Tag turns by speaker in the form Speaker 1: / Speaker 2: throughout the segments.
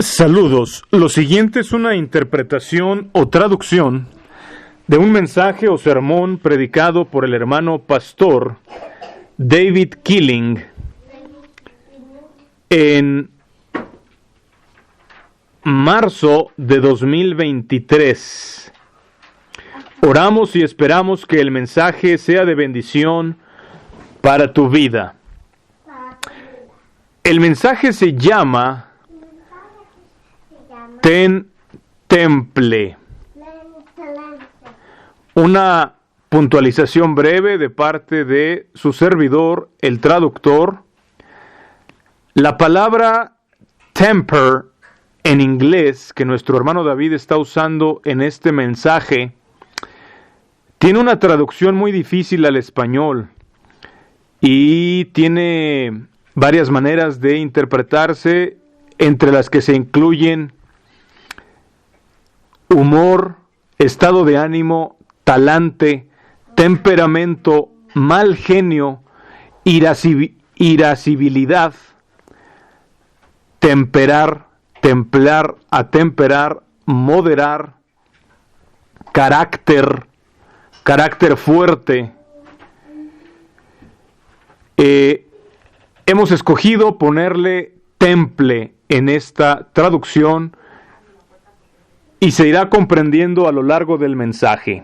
Speaker 1: Saludos. Lo siguiente es una interpretación o traducción de un mensaje o sermón predicado por el hermano pastor David Killing en marzo de 2023. Oramos y esperamos que el mensaje sea de bendición para tu vida. El mensaje se llama Ten Temple. Una puntualización breve de parte de su servidor, el traductor. La palabra temper en inglés, que nuestro hermano David está usando en este mensaje, tiene una traducción muy difícil al español y tiene varias maneras de interpretarse, entre las que se incluyen humor, estado de ánimo, talante, temperamento, mal genio, irascibilidad, temperar, templar, atemperar, moderar, carácter fuerte. Hemos escogido ponerle temple en esta traducción y se irá comprendiendo a lo largo del mensaje.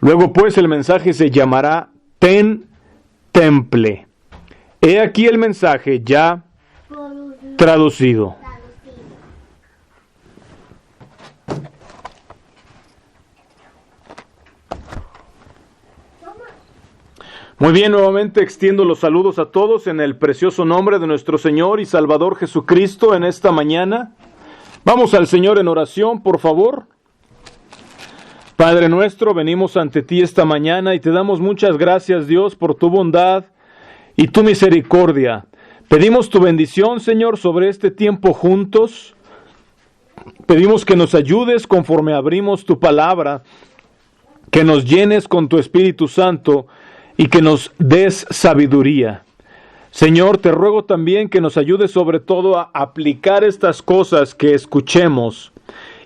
Speaker 1: Luego pues el mensaje se llamará Ten Temple. He aquí el mensaje ya traducido. Muy bien, nuevamente extiendo los saludos a todos en el precioso nombre de nuestro Señor y Salvador Jesucristo en esta mañana. Vamos al Señor en oración, por favor. Padre nuestro, venimos ante ti esta mañana y te damos muchas gracias, Dios, por tu bondad y tu misericordia. Pedimos tu bendición, Señor, sobre este tiempo juntos. Pedimos que nos ayudes conforme abrimos tu palabra, que nos llenes con tu Espíritu Santo y que nos des sabiduría. Señor, te ruego también que nos ayudes sobre todo a aplicar estas cosas que escuchemos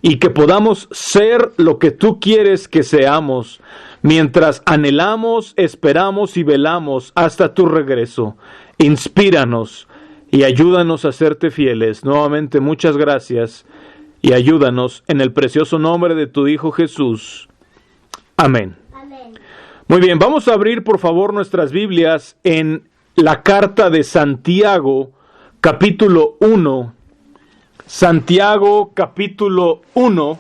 Speaker 1: y que podamos ser lo que tú quieres que seamos, mientras anhelamos, esperamos y velamos hasta tu regreso. Inspíranos y ayúdanos a serte fieles. Nuevamente, muchas gracias y ayúdanos en el precioso nombre de tu Hijo Jesús. Amén. Amén. Muy bien, vamos a abrir por favor nuestras Biblias en la carta de Santiago, capítulo 1. Santiago, capítulo 1,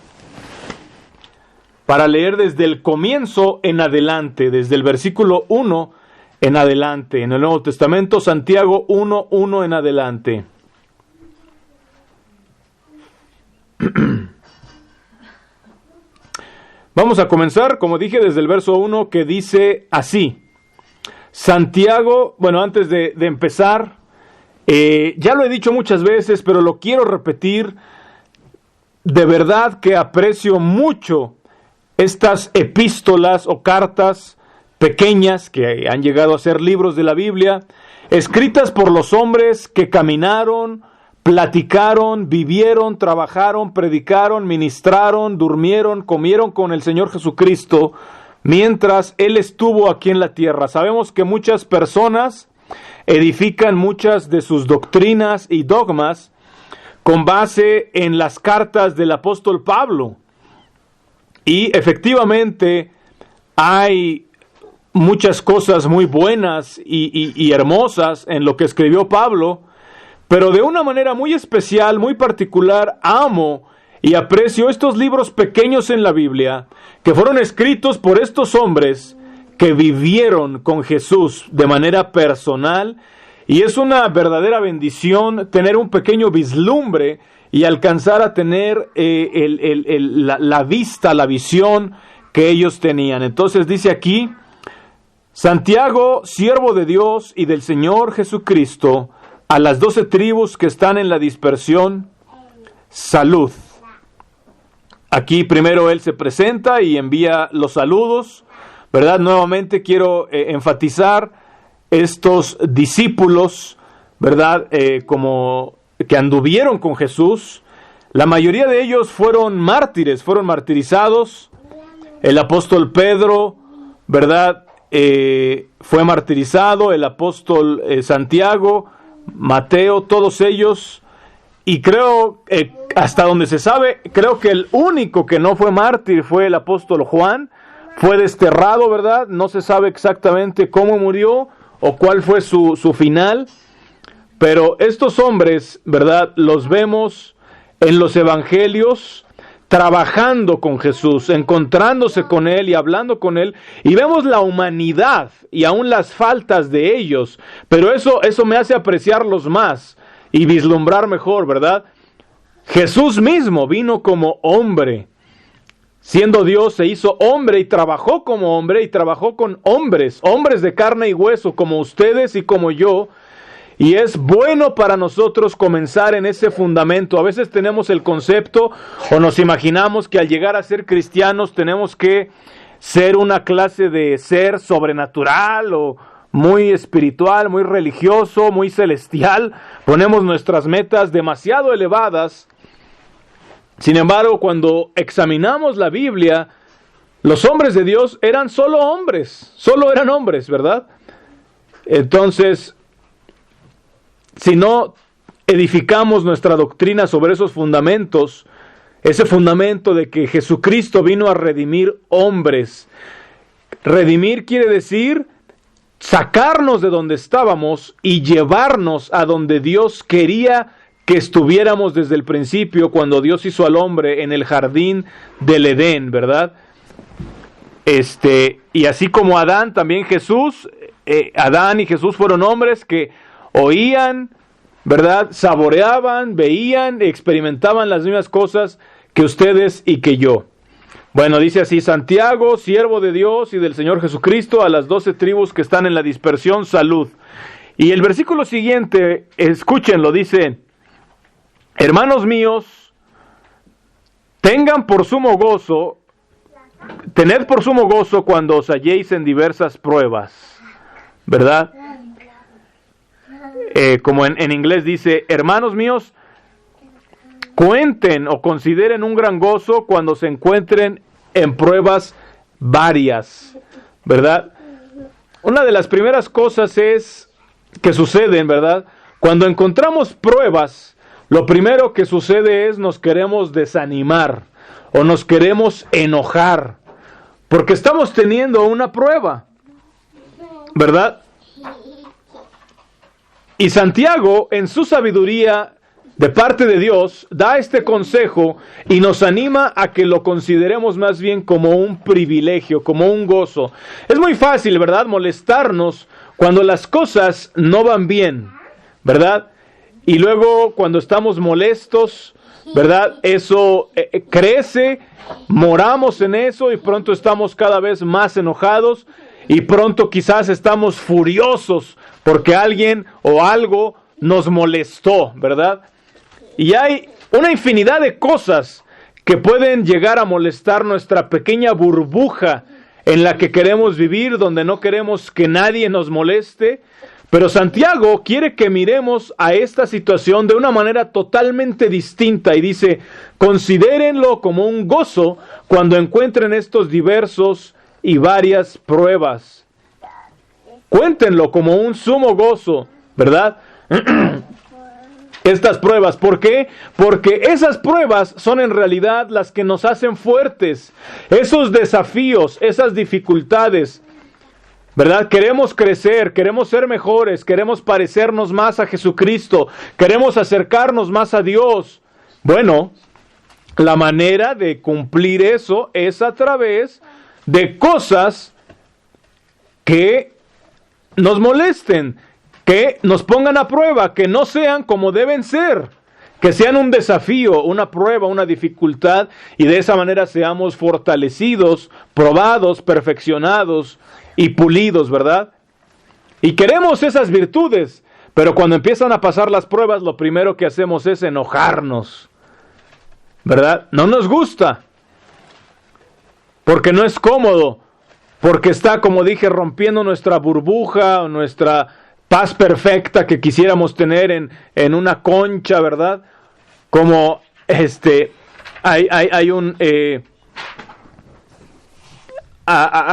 Speaker 1: para leer desde el comienzo en adelante, desde el versículo 1 en adelante. En el Nuevo Testamento, Santiago 1:1 en adelante. Vamos a comenzar, como dije, desde el verso 1, que dice así. Santiago, bueno, antes de empezar, ya lo he dicho muchas veces, pero lo quiero repetir. De verdad que aprecio mucho estas epístolas o cartas pequeñas que han llegado a ser libros de la Biblia, escritas por los hombres que caminaron, platicaron, vivieron, trabajaron, predicaron, ministraron, durmieron, comieron con el Señor Jesucristo mientras Él estuvo aquí en la tierra. Sabemos que muchas personas edifican muchas de sus doctrinas y dogmas con base en las cartas del apóstol Pablo. Y efectivamente hay muchas cosas muy buenas y hermosas en lo que escribió Pablo, pero de una manera muy especial, muy particular, amo y aprecio estos libros pequeños en la Biblia que fueron escritos por estos hombres que vivieron con Jesús de manera personal, y es una verdadera bendición tener un pequeño vislumbre y alcanzar a tener la vista, la visión que ellos tenían. Entonces dice aquí, Santiago, siervo de Dios y del Señor Jesucristo, a las 12 tribus que están en la dispersión, salud. Aquí primero él se presenta y envía los saludos, ¿verdad? Nuevamente quiero enfatizar estos discípulos, ¿verdad? Como que anduvieron con Jesús, La mayoría de ellos fueron mártires, fueron martirizados. El apóstol Pedro, ¿verdad? Fue martirizado, el apóstol Santiago, Mateo, todos ellos. Y creo, hasta donde se sabe, creo que el único que no fue mártir fue el apóstol Juan. Fue desterrado, ¿verdad? No se sabe exactamente cómo murió o cuál fue su final. Pero estos hombres, ¿verdad? Los vemos en los evangelios trabajando con Jesús, encontrándose con Él y hablando con Él. Y vemos la humanidad y aún las faltas de ellos. Pero eso me hace apreciarlos más y vislumbrar mejor, ¿verdad? Jesús mismo vino como hombre. Siendo Dios, se hizo hombre y trabajó como hombre y trabajó con hombres de carne y hueso como ustedes y como yo. Y es bueno para nosotros comenzar en ese fundamento. A veces tenemos el concepto o nos imaginamos que al llegar a ser cristianos tenemos que ser una clase de ser sobrenatural o muy espiritual, muy religioso, muy celestial. Ponemos nuestras metas demasiado elevadas. Sin embargo, cuando examinamos la Biblia, los hombres de Dios eran solo eran hombres, ¿verdad? Entonces, si no edificamos nuestra doctrina sobre esos fundamentos, ese fundamento de que Jesucristo vino a redimir hombres. Redimir quiere decir sacarnos de donde estábamos y llevarnos a donde Dios quería que estuviéramos desde el principio, cuando Dios hizo al hombre en el jardín del Edén, ¿verdad? Y así como Adán, también Jesús, Adán y Jesús fueron hombres que oían, ¿verdad? Saboreaban, veían, experimentaban las mismas cosas que ustedes y que yo. Bueno, dice así: Santiago, siervo de Dios y del Señor Jesucristo, a las 12 tribus que están en la dispersión, salud. Y el versículo siguiente, escúchenlo, dice: hermanos míos, tened por sumo gozo cuando os halléis en diversas pruebas, ¿verdad? Como en inglés dice: hermanos míos, cuenten o consideren un gran gozo cuando se encuentren en pruebas varias, ¿verdad? Una de las primeras cosas que suceden, ¿verdad? Cuando encontramos pruebas, lo primero que sucede es nos queremos desanimar o nos queremos enojar porque estamos teniendo una prueba, ¿verdad? Y Santiago, en su sabiduría de parte de Dios, da este consejo y nos anima a que lo consideremos más bien como un privilegio, como un gozo. Es muy fácil, ¿verdad?, molestarnos cuando las cosas no van bien, ¿verdad? Y luego cuando estamos molestos, ¿verdad?, eso crece, moramos en eso y pronto estamos cada vez más enojados y pronto quizás estamos furiosos porque alguien o algo nos molestó, ¿verdad? Y hay una infinidad de cosas que pueden llegar a molestar nuestra pequeña burbuja en la que queremos vivir, donde no queremos que nadie nos moleste. Pero Santiago quiere que miremos a esta situación de una manera totalmente distinta y dice: considérenlo como un gozo cuando encuentren estos diversos y varias pruebas. Cuéntenlo como un sumo gozo, ¿verdad? Estas pruebas, ¿por qué? Porque esas pruebas son en realidad las que nos hacen fuertes. Esos desafíos, esas dificultades, ¿verdad? Queremos crecer, queremos ser mejores, queremos parecernos más a Jesucristo, queremos acercarnos más a Dios. Bueno, la manera de cumplir eso es a través de cosas que nos molesten, que nos pongan a prueba, que no sean como deben ser, que sean un desafío, una prueba, una dificultad, y de esa manera seamos fortalecidos, probados, perfeccionados y pulidos, ¿verdad? Y queremos esas virtudes, pero cuando empiezan a pasar las pruebas, lo primero que hacemos es enojarnos, ¿verdad? No nos gusta, porque no es cómodo, porque está, como dije, rompiendo nuestra burbuja, nuestra paz perfecta que quisiéramos tener en una concha, ¿verdad? Como ha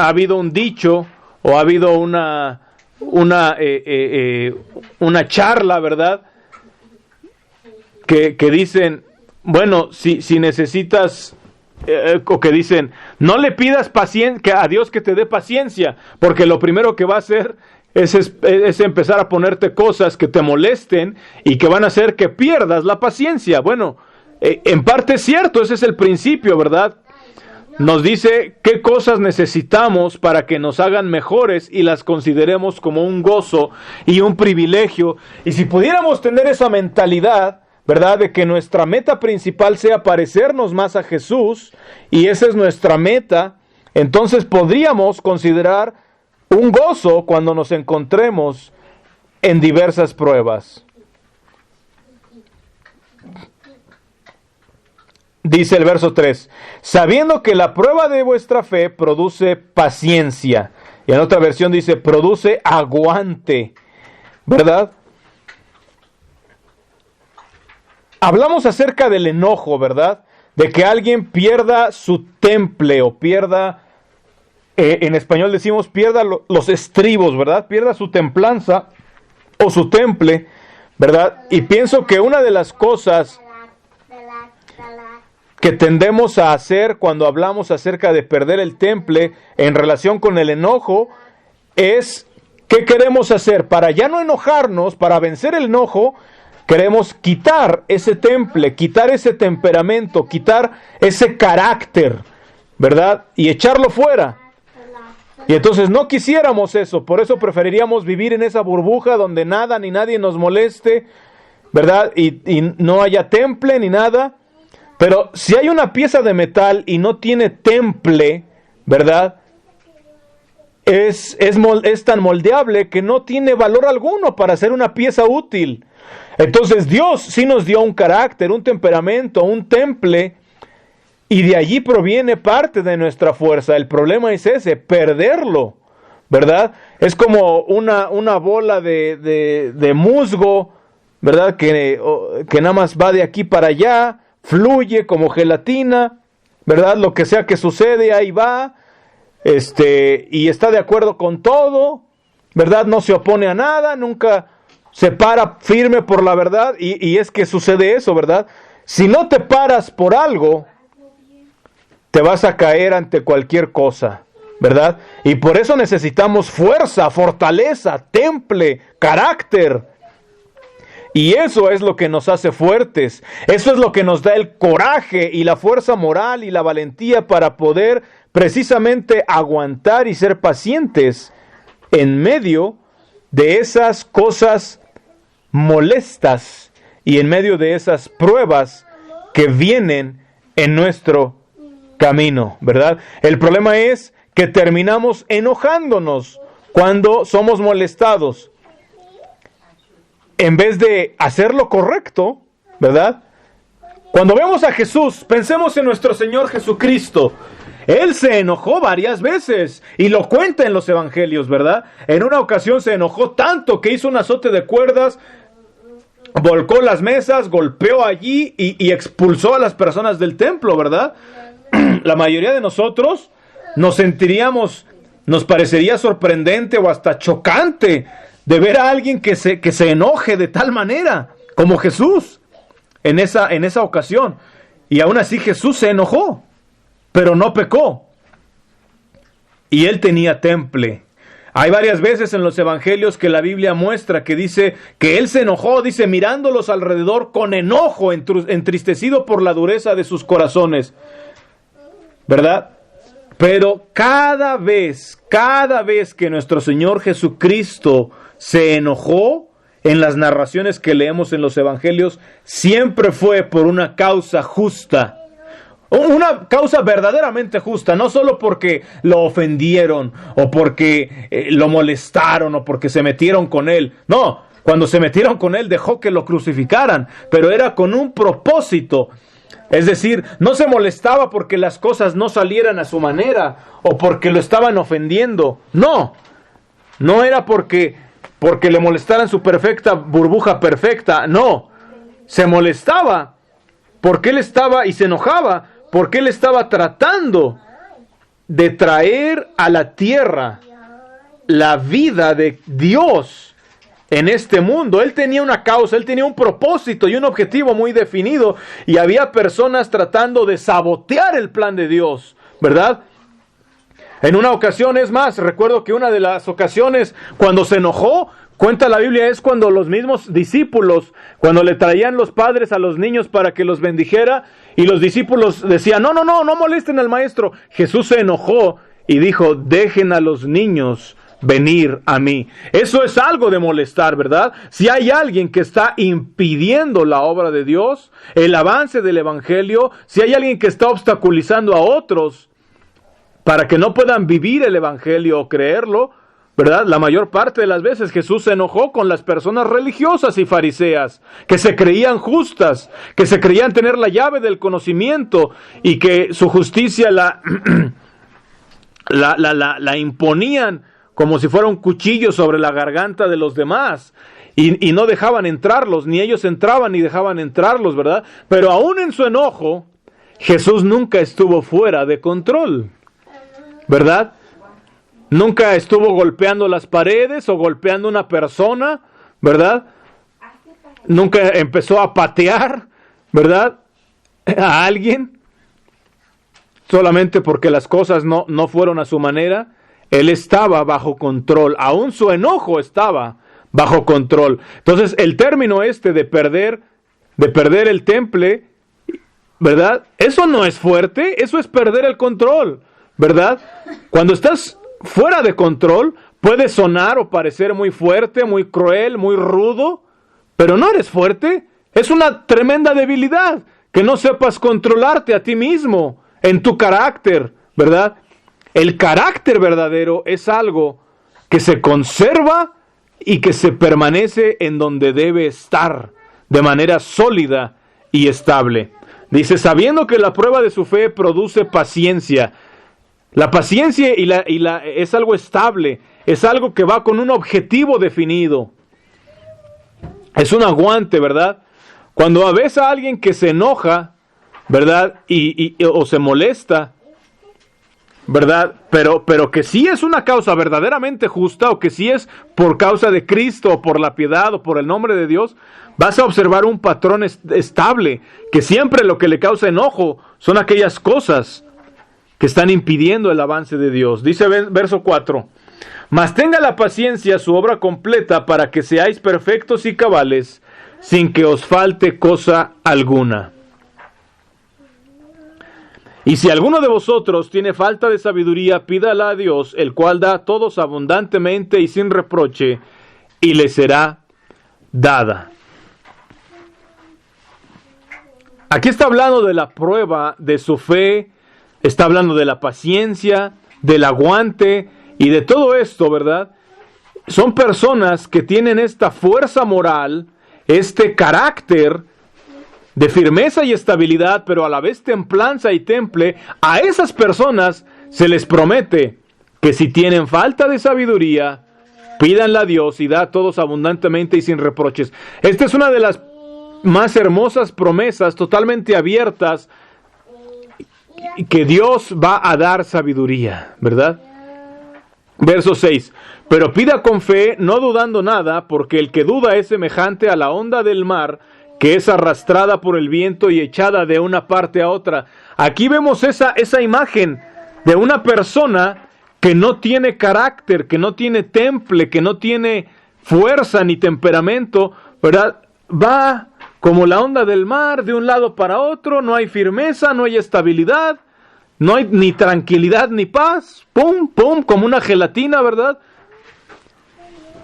Speaker 1: habido un dicho o ha habido una charla, ¿verdad? Que dicen, bueno, si necesitas, o que dicen, no le pidas paciencia a Dios que te dé paciencia, porque lo primero que va a hacer es empezar a ponerte cosas que te molesten y que van a hacer que pierdas la paciencia. Bueno, en parte es cierto, ese es el principio, ¿verdad? Nos dice qué cosas necesitamos para que nos hagan mejores y las consideremos como un gozo y un privilegio. Y si pudiéramos tener esa mentalidad, ¿verdad?, de que nuestra meta principal sea parecernos más a Jesús, y esa es nuestra meta, entonces podríamos considerar un gozo cuando nos encontremos en diversas pruebas. Dice el verso 3, sabiendo que la prueba de vuestra fe produce paciencia. Y en otra versión dice, produce aguante, ¿verdad? Hablamos acerca del enojo, ¿verdad? De que alguien pierda su temple o pierda, en español decimos, pierda los estribos, ¿verdad? Pierda su templanza o su temple, ¿verdad? Y pienso que una de las cosas que tendemos a hacer cuando hablamos acerca de perder el temple en relación con el enojo es, ¿qué queremos hacer? Para ya no enojarnos, para vencer el enojo, queremos quitar ese temple, quitar ese temperamento, quitar ese carácter, ¿verdad? Y echarlo fuera. Y entonces no quisiéramos eso, por eso preferiríamos vivir en esa burbuja donde nada ni nadie nos moleste, ¿verdad? Y no haya temple ni nada. Pero si hay una pieza de metal y no tiene temple, ¿verdad? Es tan moldeable que no tiene valor alguno para ser una pieza útil. Entonces Dios sí nos dio un carácter, un temperamento, un temple, y de allí proviene parte de nuestra fuerza. El problema es ese, perderlo, ¿verdad? Es como una bola de musgo, ¿verdad? Que nada más va de aquí para allá, fluye como gelatina, ¿verdad? Lo que sea que sucede, ahí va, y está de acuerdo con todo, ¿verdad? No se opone a nada, nunca se para firme por la verdad, y es que sucede eso, ¿verdad? Si no te paras por algo, te vas a caer ante cualquier cosa, ¿verdad? Y por eso necesitamos fuerza, fortaleza, temple, carácter. Y eso es lo que nos hace fuertes, eso es lo que nos da el coraje y la fuerza moral y la valentía para poder precisamente aguantar y ser pacientes en medio de esas cosas molestas y en medio de esas pruebas que vienen en nuestro camino, ¿verdad? El problema es que terminamos enojándonos cuando somos molestados. En vez de hacer lo correcto, ¿verdad? Cuando vemos a Jesús, pensemos en nuestro Señor Jesucristo. Él se enojó varias veces y lo cuenta en los evangelios, ¿verdad? En una ocasión se enojó tanto que hizo un azote de cuerdas, volcó las mesas, golpeó allí y expulsó a las personas del templo, ¿verdad? La mayoría de nosotros nos parecería sorprendente o hasta chocante de ver a alguien que se enoje de tal manera como Jesús en esa ocasión. Y aún así Jesús se enojó, pero no pecó. Y él tenía temple. Hay varias veces en los evangelios que la Biblia muestra que dice que él se enojó, dice, mirándolos alrededor con enojo, entristecido por la dureza de sus corazones, ¿verdad? Pero cada vez que nuestro Señor Jesucristo se enojó, en las narraciones que leemos en los evangelios, siempre fue por una causa justa. Una causa verdaderamente justa, no solo porque lo ofendieron, o porque lo molestaron, o porque se metieron con él. No, cuando se metieron con él dejó que lo crucificaran, pero era con un propósito. Es decir, no se molestaba porque las cosas no salieran a su manera, o porque lo estaban ofendiendo. No era porque le molestaran su perfecta burbuja perfecta, no. Se molestaba porque él estaba, y se enojaba, porque él estaba tratando de traer a la tierra la vida de Dios en este mundo. Él tenía una causa, él tenía un propósito y un objetivo muy definido, y había personas tratando de sabotear el plan de Dios, ¿verdad? En una ocasión, es más, recuerdo que una de las ocasiones cuando se enojó, cuenta la Biblia, es cuando los mismos discípulos, cuando le traían los padres a los niños para que los bendijera, y los discípulos decían, no molesten al maestro. Jesús se enojó y dijo, dejen a los niños venir a mí. Eso es algo de molestar, ¿verdad? Si hay alguien que está impidiendo la obra de Dios, el avance del evangelio, si hay alguien que está obstaculizando a otros para que no puedan vivir el evangelio o creerlo, ¿verdad? La mayor parte de las veces Jesús se enojó con las personas religiosas y fariseas, que se creían justas, que se creían tener la llave del conocimiento y que su justicia la imponían como si fuera un cuchillo sobre la garganta de los demás, y no dejaban entrarlos, ni ellos entraban ni dejaban entrarlos, ¿verdad? Pero aún en su enojo, Jesús nunca estuvo fuera de control, ¿verdad? Nunca estuvo golpeando las paredes o golpeando a una persona, ¿verdad? Nunca empezó a patear, ¿verdad?, a alguien, solamente porque las cosas no fueron a su manera. Él estaba bajo control, aún su enojo estaba bajo control. Entonces, el término de perder el temple, ¿verdad? Eso no es fuerte, eso es perder el control, ¿verdad? Cuando estás fuera de control, puede sonar o parecer muy fuerte, muy cruel, muy rudo, pero no eres fuerte. Es una tremenda debilidad que no sepas controlarte a ti mismo en tu carácter, ¿verdad? El carácter verdadero es algo que se conserva y que se permanece en donde debe estar, de manera sólida y estable. Dice, sabiendo que la prueba de su fe produce paciencia. La paciencia es algo estable, es algo que va con un objetivo definido. Es un aguante, ¿verdad? Cuando ves a alguien que se enoja, ¿verdad? O se molesta, ¿verdad? Pero que sí es una causa verdaderamente justa, o que sí es por causa de Cristo, o por la piedad, o por el nombre de Dios, vas a observar un patrón estable, que siempre lo que le causa enojo son aquellas cosas que están impidiendo el avance de Dios. Dice verso 4, mas tenga la paciencia su obra completa para que seáis perfectos y cabales, sin que os falte cosa alguna. Y si alguno de vosotros tiene falta de sabiduría, pídala a Dios, el cual da a todos abundantemente y sin reproche, y le será dada. Aquí está hablando de la prueba de su fe, está hablando de la paciencia, del aguante y de todo esto, ¿verdad? Son personas que tienen esta fuerza moral, este carácter de firmeza y estabilidad, pero a la vez templanza y temple. A esas personas se les promete que si tienen falta de sabiduría, pídanla a Dios y da a todos abundantemente y sin reproches. Esta es una de las más hermosas promesas, totalmente abiertas, que Dios va a dar sabiduría, ¿verdad? Verso 6. Pero pida con fe, no dudando nada, porque el que duda es semejante a la onda del mar, que es arrastrada por el viento y echada de una parte a otra. Aquí vemos esa imagen de una persona que no tiene carácter, que no tiene temple, que no tiene fuerza ni temperamento, ¿verdad? Va como la onda del mar, de un lado para otro, no hay firmeza, no hay estabilidad, no hay ni tranquilidad ni paz, pum, pum, como una gelatina, ¿verdad?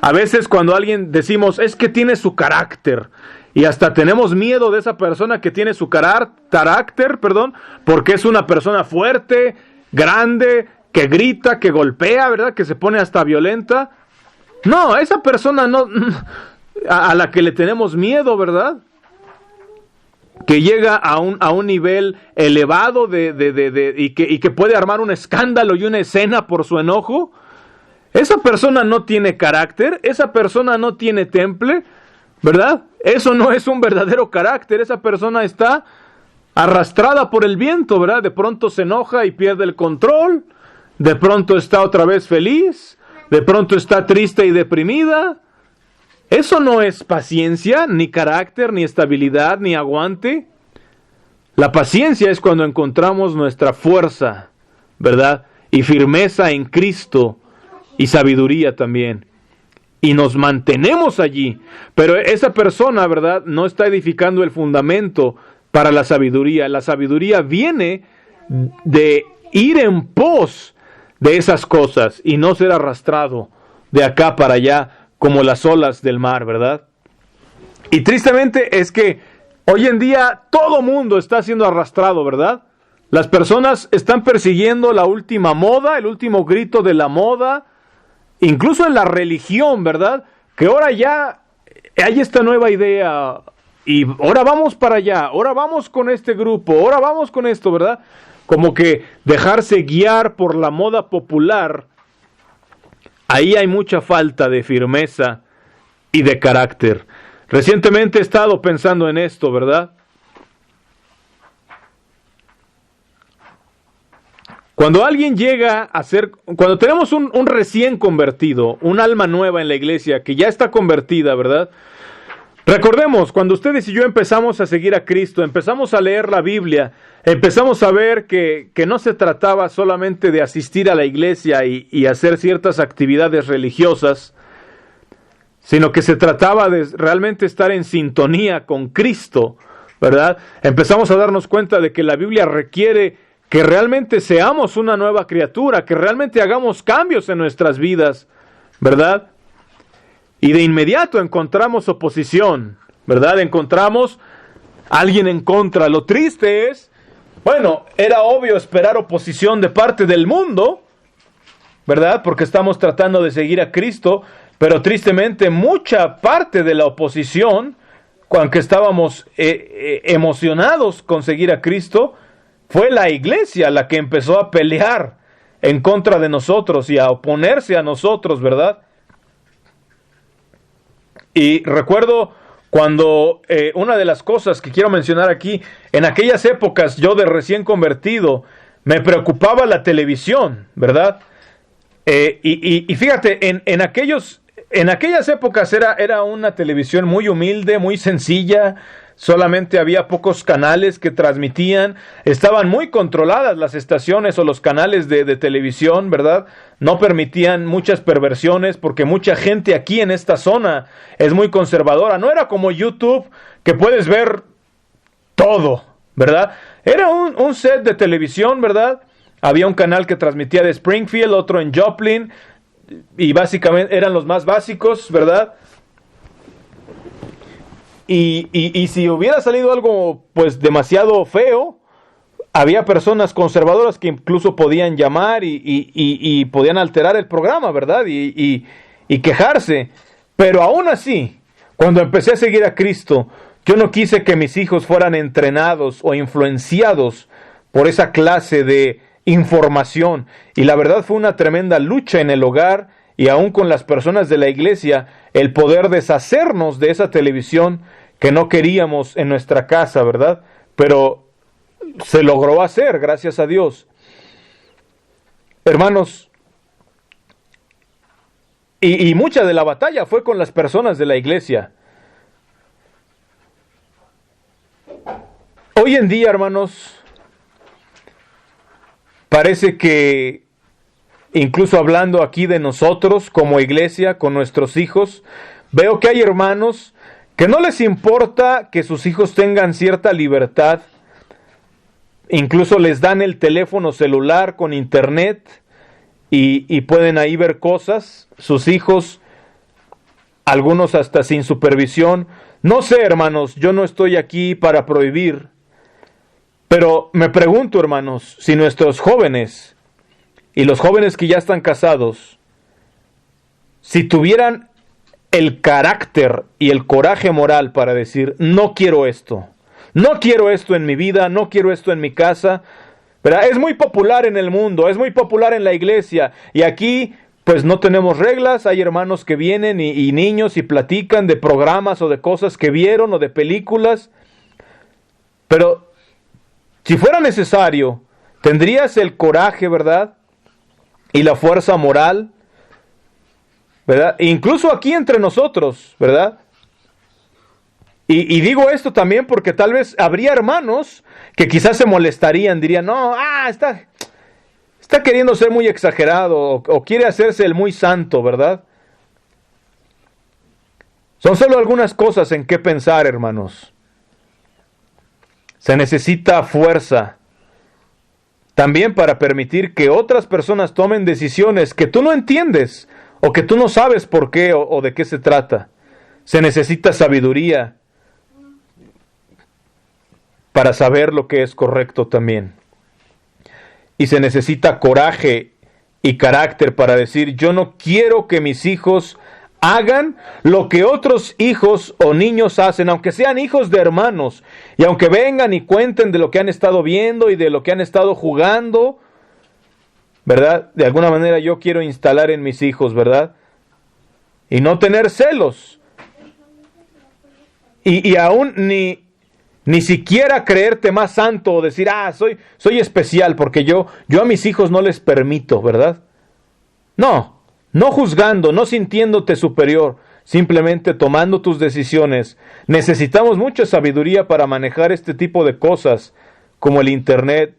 Speaker 1: A veces cuando alguien decimos, es que tiene su carácter, y hasta tenemos miedo de esa persona que tiene su carácter, porque es una persona fuerte, grande, que grita, que golpea, ¿verdad? Que se pone hasta violenta. No, esa persona no, a la que le tenemos miedo, ¿verdad? Que llega a un nivel elevado y que puede armar un escándalo y una escena por su enojo. Esa persona no tiene carácter, esa persona no tiene temple, ¿verdad? Eso no es un verdadero carácter, esa persona está arrastrada por el viento, ¿verdad? De pronto se enoja y pierde el control, de pronto está otra vez feliz, de pronto está triste y deprimida. Eso no es paciencia, ni carácter, ni estabilidad, ni aguante. La paciencia es cuando encontramos nuestra fuerza, ¿verdad? Y firmeza en Cristo y sabiduría también. Y nos mantenemos allí. Pero esa persona, ¿verdad?, no está edificando el fundamento para la sabiduría. La sabiduría viene de ir en pos de esas cosas y no ser arrastrado de acá para allá como las olas del mar, ¿verdad? Y tristemente es que hoy en día todo mundo está siendo arrastrado, ¿verdad? Las personas están persiguiendo la última moda, el último grito de la moda, incluso en la religión, ¿verdad? Que ahora ya hay esta nueva idea y ahora vamos para allá, ahora vamos con este grupo, ahora vamos con esto, ¿verdad? Como que dejarse guiar por la moda popular, ahí hay mucha falta de firmeza y de carácter. Recientemente he estado pensando en esto, ¿verdad? Cuando alguien llega a ser, cuando tenemos un recién convertido, un alma nueva en la iglesia que ya está convertida, ¿verdad? Recordemos, cuando ustedes y yo empezamos a seguir a Cristo, empezamos a leer la Biblia, empezamos a ver que no se trataba solamente de asistir a la iglesia y hacer ciertas actividades religiosas, sino que se trataba de realmente estar en sintonía con Cristo, ¿verdad? Empezamos a darnos cuenta de que la Biblia requiere que realmente seamos una nueva criatura, que realmente hagamos cambios en nuestras vidas, ¿verdad? Y de inmediato encontramos oposición, ¿verdad? Encontramos alguien en contra. Lo triste es, bueno, era obvio esperar oposición de parte del mundo, ¿verdad? Porque estamos tratando de seguir a Cristo, pero tristemente mucha parte de la oposición, aunque estábamos emocionados con seguir a Cristo, fue la iglesia la que empezó a pelear en contra de nosotros y a oponerse a nosotros, ¿verdad? Y recuerdo cuando una de las cosas que quiero mencionar aquí, en aquellas épocas yo de recién convertido, me preocupaba la televisión, ¿verdad? Y fíjate, en aquellas épocas era una televisión muy humilde, muy sencilla, solamente había pocos canales que transmitían, estaban muy controladas las estaciones o los canales de televisión, ¿verdad? No permitían muchas perversiones porque mucha gente aquí en esta zona es muy conservadora. No era como YouTube que puedes ver todo, ¿verdad? Era un set de televisión, ¿verdad? Había un canal que transmitía de Springfield, otro en Joplin, y básicamente eran los más básicos, ¿verdad? Y si hubiera salido algo pues demasiado feo, había personas conservadoras que incluso podían llamar y podían alterar el programa, ¿verdad? Y quejarse. Pero aún así, cuando empecé a seguir a Cristo, yo no quise que mis hijos fueran entrenados o influenciados por esa clase de información. Y la verdad fue una tremenda lucha en el hogar y aún con las personas de la iglesia, el poder deshacernos de esa televisión que no queríamos en nuestra casa, ¿verdad? Pero se logró hacer, gracias a Dios. Hermanos, y mucha de la batalla fue con las personas de la iglesia. Hoy en día, hermanos, parece que incluso hablando aquí de nosotros como iglesia, con nuestros hijos, veo que hay hermanos que no les importa que sus hijos tengan cierta libertad, incluso les dan el teléfono celular con internet y pueden ahí ver cosas, sus hijos, algunos hasta sin supervisión. No sé, hermanos, yo no estoy aquí para prohibir, pero me pregunto, hermanos, si nuestros jóvenes y los jóvenes que ya están casados, si tuvieran el carácter y el coraje moral para decir, no quiero esto en mi vida, no quiero esto en mi casa, ¿verdad? Es muy popular en el mundo, es muy popular en la iglesia, y aquí pues no tenemos reglas, hay hermanos que vienen y niños y platican de programas o de cosas que vieron o de películas, pero Si fuera necesario, tendrías el coraje, ¿verdad? Y la fuerza moral, ¿verdad? Incluso aquí entre nosotros, ¿verdad? Y digo esto también porque tal vez habría hermanos que quizás se molestarían, dirían, no, está queriendo ser muy exagerado o quiere hacerse el muy santo, ¿verdad? Son solo algunas cosas en qué pensar, hermanos. Se necesita fuerza también para permitir que otras personas tomen decisiones que tú no entiendes o que tú no sabes por qué o de qué se trata. Se necesita sabiduría para saber lo que es correcto también. Y se necesita coraje y carácter para decir, yo no quiero que mis hijos hagan lo que otros hijos o niños hacen, aunque sean hijos de hermanos, y aunque vengan y cuenten de lo que han estado viendo y de lo que han estado jugando, ¿verdad? De alguna manera yo quiero instalar en mis hijos, ¿verdad? Y no tener celos. Y aún ni siquiera creerte más santo o decir, soy especial porque yo a mis hijos no les permito, ¿verdad? No juzgando, no sintiéndote superior, simplemente tomando tus decisiones. Necesitamos mucha sabiduría para manejar este tipo de cosas, como el internet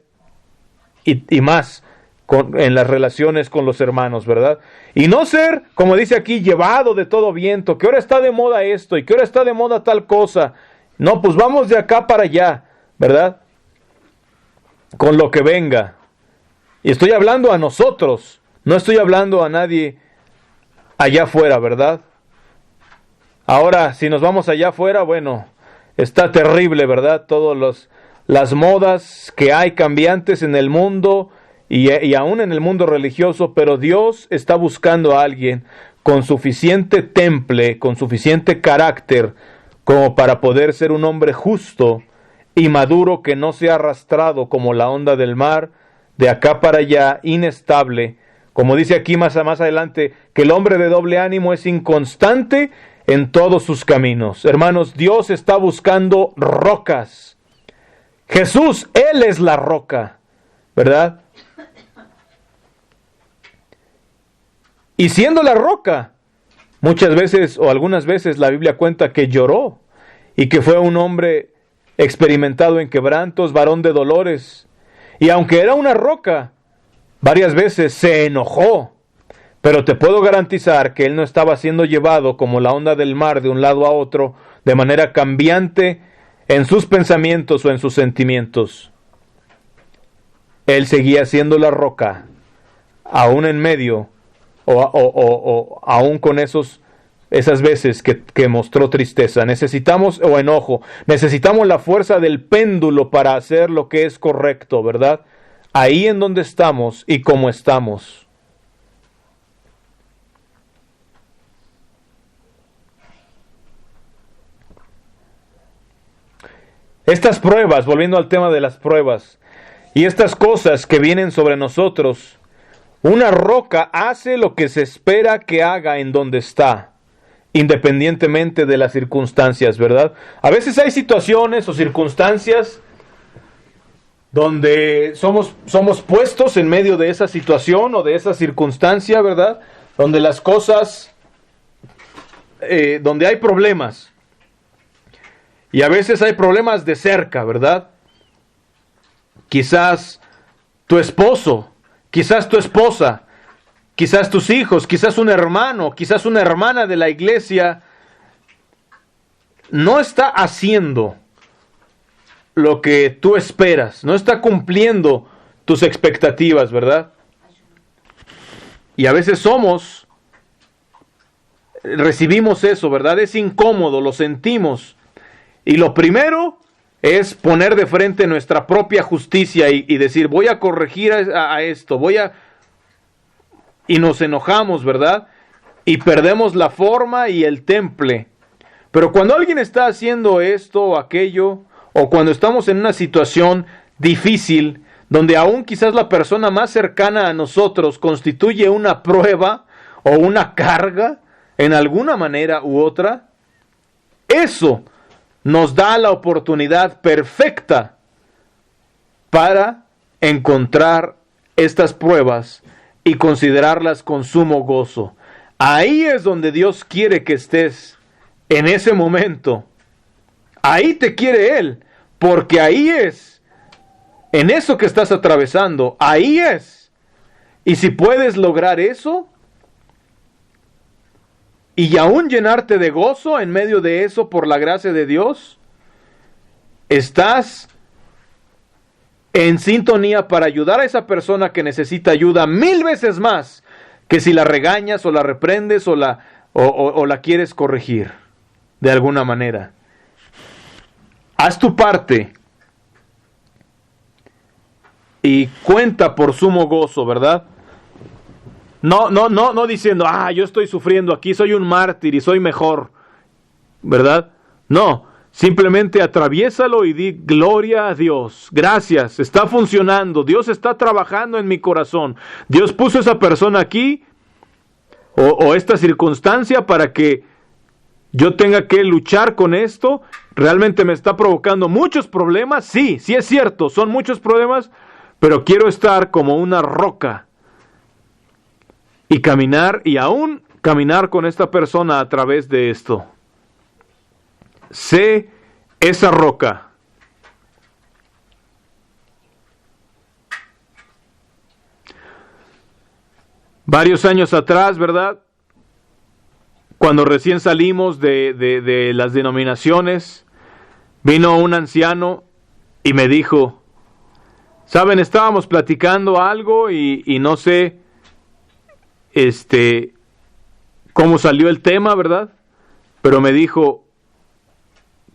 Speaker 1: y más en las relaciones con los hermanos, ¿verdad? Y no ser, como dice aquí, llevado de todo viento, que ahora está de moda esto y que ahora está de moda tal cosa. No, pues vamos de acá para allá, ¿verdad? Con lo que venga. Y estoy hablando a nosotros, no estoy hablando a nadie allá afuera, ¿verdad? Ahora, si nos vamos allá afuera, bueno, está terrible, ¿verdad? Todas las modas que hay cambiantes en el mundo y aún en el mundo religioso, pero Dios está buscando a alguien con suficiente temple, con suficiente carácter, como para poder ser un hombre justo y maduro que no sea arrastrado como la onda del mar, de acá para allá, inestable. Como dice aquí más adelante, que el hombre de doble ánimo es inconstante en todos sus caminos. Hermanos, Dios está buscando rocas. Jesús, Él es la roca, ¿verdad? Y siendo la roca, muchas veces o algunas veces la Biblia cuenta que lloró y que fue un hombre experimentado en quebrantos, varón de dolores. Y aunque era una roca, varias veces se enojó. Pero te puedo garantizar que él no estaba siendo llevado como la onda del mar de un lado a otro, de manera cambiante en sus pensamientos o en sus sentimientos. Él seguía siendo la roca, aún en medio o aún con esas veces que mostró tristeza. Necesitamos, o enojo, necesitamos la fuerza del péndulo para hacer lo que es correcto, ¿verdad? Ahí en donde estamos y como estamos. Estas pruebas, volviendo al tema de las pruebas, y estas cosas que vienen sobre nosotros, una roca hace lo que se espera que haga en donde está, independientemente de las circunstancias, ¿verdad? A veces hay situaciones o circunstancias donde somos puestos en medio de esa situación o de esa circunstancia, ¿verdad? Donde las cosas, donde hay problemas. Y a veces hay problemas de cerca, ¿verdad? Quizás tu esposo, quizás tu esposa, quizás tus hijos, quizás un hermano, quizás una hermana de la iglesia no está haciendo lo que tú esperas, no está cumpliendo tus expectativas, ¿verdad? Y a veces recibimos eso, ¿verdad? Es incómodo, lo sentimos. Y lo primero es poner de frente nuestra propia justicia y decir, voy a corregir a esto, y nos enojamos, ¿verdad? Y perdemos la forma y el temple. Pero cuando alguien está haciendo esto o aquello, o cuando estamos en una situación difícil, donde aún quizás la persona más cercana a nosotros constituye una prueba o una carga, en alguna manera u otra, eso nos da la oportunidad perfecta para encontrar estas pruebas y considerarlas con sumo gozo. Ahí es donde Dios quiere que estés, en ese momento. Ahí te quiere Él, porque ahí es, en eso que estás atravesando, ahí es. Y si puedes lograr eso, y aún llenarte de gozo en medio de eso por la gracia de Dios, estás en sintonía para ayudar a esa persona que necesita ayuda 1000 veces más que si la regañas o la reprendes o la quieres corregir de alguna manera. Haz tu parte y cuenta por sumo gozo, ¿verdad? No diciendo, yo estoy sufriendo aquí, soy un mártir y soy mejor, ¿verdad? No, simplemente atraviésalo y di gloria a Dios. Gracias, está funcionando, Dios está trabajando en mi corazón. Dios puso esa persona aquí o esta circunstancia para que yo tenga que luchar con esto. Realmente me está provocando muchos problemas. Sí es cierto, son muchos problemas, pero quiero estar como una roca y caminar, y aún caminar con esta persona a través de esto. Sé esa roca. Varios años atrás, ¿verdad? Cuando recién salimos de las denominaciones, vino un anciano y me dijo, ¿saben? Estábamos platicando algo y no sé cómo salió el tema, ¿verdad? Pero me dijo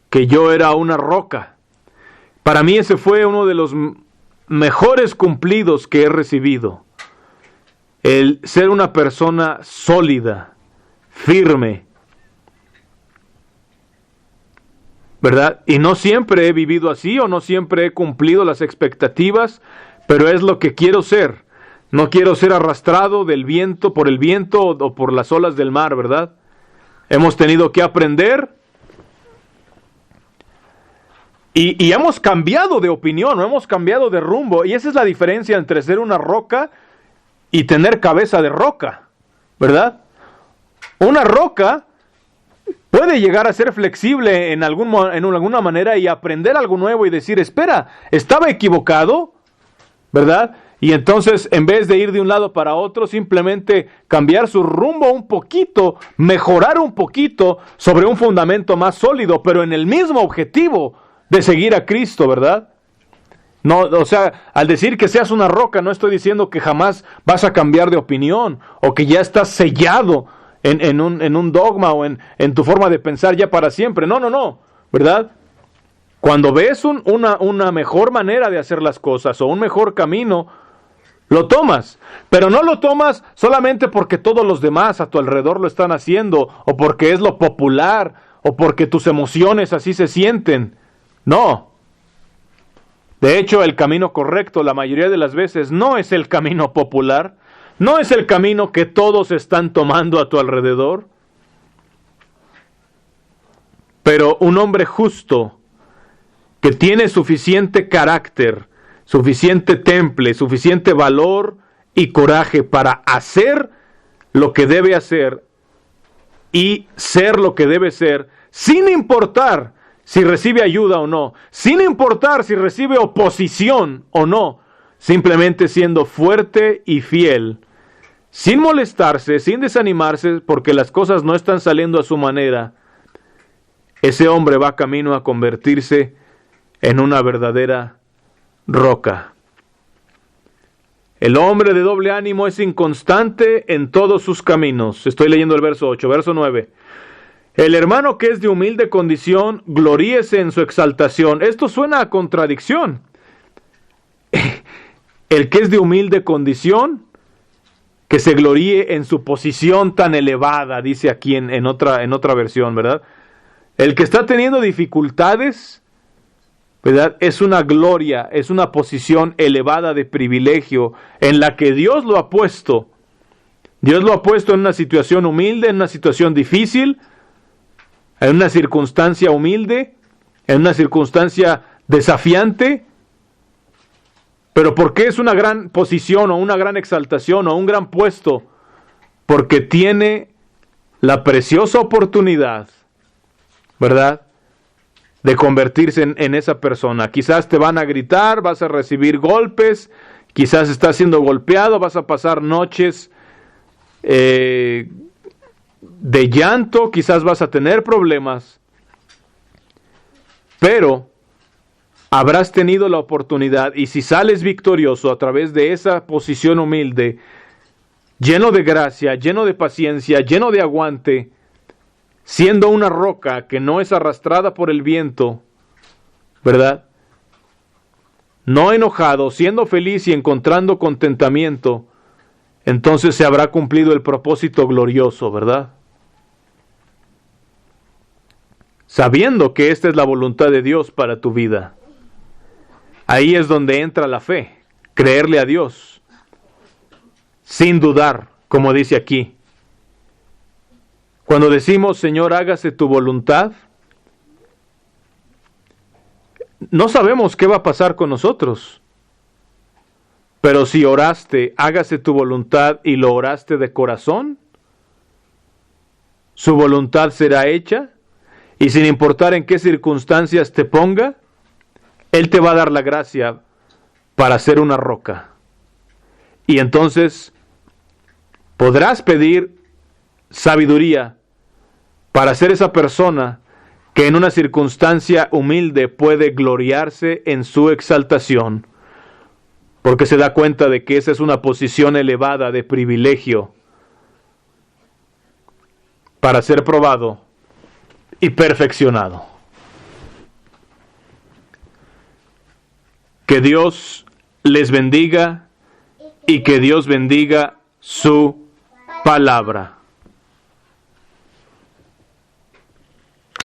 Speaker 1: que yo era una roca. Para mí ese fue uno de los mejores cumplidos que he recibido. El ser una persona sólida, firme, ¿verdad? Y no siempre he vivido así o no siempre he cumplido las expectativas, pero es lo que quiero ser. No quiero ser arrastrado del viento, por el viento o por las olas del mar, ¿verdad? Hemos tenido que aprender y hemos cambiado de opinión, o hemos cambiado de rumbo, y esa es la diferencia entre ser una roca y tener cabeza de roca, ¿verdad? Una roca puede llegar a ser flexible en alguna manera y aprender algo nuevo y decir, espera, estaba equivocado, ¿verdad? Y entonces, en vez de ir de un lado para otro, simplemente cambiar su rumbo un poquito, mejorar un poquito sobre un fundamento más sólido, pero en el mismo objetivo de seguir a Cristo, ¿verdad? No, o sea, al decir que seas una roca, no estoy diciendo que jamás vas a cambiar de opinión o que ya estás sellado en un dogma o en tu forma de pensar ya para siempre. No, ¿verdad? Cuando ves una mejor manera de hacer las cosas o un mejor camino, lo tomas, pero no lo tomas solamente porque todos los demás a tu alrededor lo están haciendo, o porque es lo popular, o porque tus emociones así se sienten. No. De hecho, el camino correcto la mayoría de las veces no es el camino popular, no es el camino que todos están tomando a tu alrededor. Pero un hombre justo, que tiene suficiente carácter, suficiente temple, suficiente valor y coraje para hacer lo que debe hacer y ser lo que debe ser, sin importar si recibe ayuda o no, sin importar si recibe oposición o no, simplemente siendo fuerte y fiel, sin molestarse, sin desanimarse porque las cosas no están saliendo a su manera. Ese hombre va camino a convertirse en una verdadera roca. El hombre de doble ánimo es inconstante en todos sus caminos. Estoy leyendo el verso 8, verso 9. El hermano que es de humilde condición, gloríese en su exaltación. Esto suena a contradicción. El que es de humilde condición, que se gloríe en su posición tan elevada, dice aquí en otra versión, ¿verdad? El que está teniendo dificultades, ¿verdad? Es una gloria, es una posición elevada de privilegio en la que Dios lo ha puesto. Dios lo ha puesto en una situación humilde, en una situación difícil, en una circunstancia humilde, en una circunstancia desafiante, ¿Pero por qué es una gran posición o una gran exaltación o un gran puesto? Porque tiene la preciosa oportunidad, ¿verdad?, de convertirse en esa persona. Quizás te van a gritar, vas a recibir golpes, quizás estás siendo golpeado, vas a pasar noches de llanto, quizás vas a tener problemas, pero habrás tenido la oportunidad, y si sales victorioso a través de esa posición humilde, lleno de gracia, lleno de paciencia, lleno de aguante, siendo una roca que no es arrastrada por el viento, ¿verdad?, no enojado, siendo feliz y encontrando contentamiento, entonces se habrá cumplido el propósito glorioso, ¿verdad? Sabiendo que esta es la voluntad de Dios para tu vida. Ahí es donde entra la fe, creerle a Dios, sin dudar, como dice aquí. Cuando decimos, Señor, hágase tu voluntad, no sabemos qué va a pasar con nosotros. Pero si oraste, hágase tu voluntad, y lo oraste de corazón, su voluntad será hecha, y sin importar en qué circunstancias te ponga, Él te va a dar la gracia para ser una roca. Y entonces podrás pedir sabiduría para ser esa persona que en una circunstancia humilde puede gloriarse en su exaltación, porque se da cuenta de que esa es una posición elevada de privilegio para ser probado y perfeccionado. Que Dios les bendiga y que Dios bendiga su palabra.